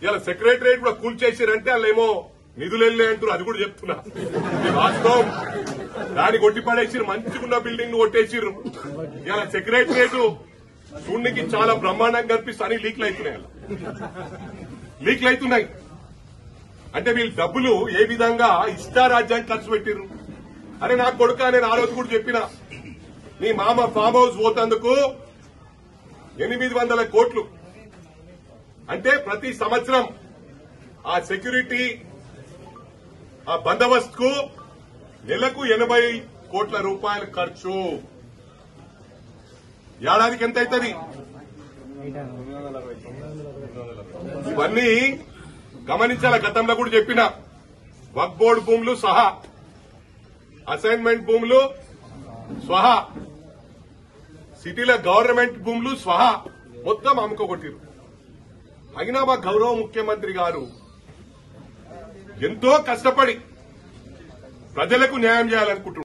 ఇలా సెక్రటరియట్ కూడా కూల్చేసారంటే వాళ్ళేమో నిధులు వెళ్ళే అంటారు. అది కూడా చెప్తున్నా, ఇది వాస్తవం. దాన్ని కొట్టి పడేసిరు, మంచిగున్న బిల్డింగ్ ను కొట్టేసిరు. ఇలా సెక్రటరియట్ చూడనికి చాలా బ్రహ్మాండంగా కనిపిస్తాయి. లీక్లు అవుతున్నాయి. అంటే వీళ్ళు డబ్బులు ఏ విధంగా ఇష్టారాజ్యానికి ఖర్చు పెట్టిరు. అరే నా కొడుక, నేను ఆ రోజు కూడా చెప్పిన, నీ మామ ఫామ్ హౌస్ పోతందుకు 800 కోట్లు, అంటే ప్రతి సంవత్సరం ఆ సెక్యూరిటీ ఆ బందోబస్తుకు నెలకు 80 కోట్ల రూపాయల ఖర్చు. ఏడాదికి ఎంత అవుతుంది? ఇవన్నీ గమనించాల. గతంలో కూడా చెప్పిన, వక్ఫ్ బోర్డు భూములు సహా, అసైన్మెంట్ భూములు స్వహా, సిటీల గవర్నమెంట్ భూములు స్వహా మొత్తం అమ్ముకోగొట్టిరు. అయినా మా గౌరవ ముఖ్యమంత్రి గారు ఎంతో కష్టపడి ప్రజలకు న్యాయం చేయాలనుకుంటున్నారు.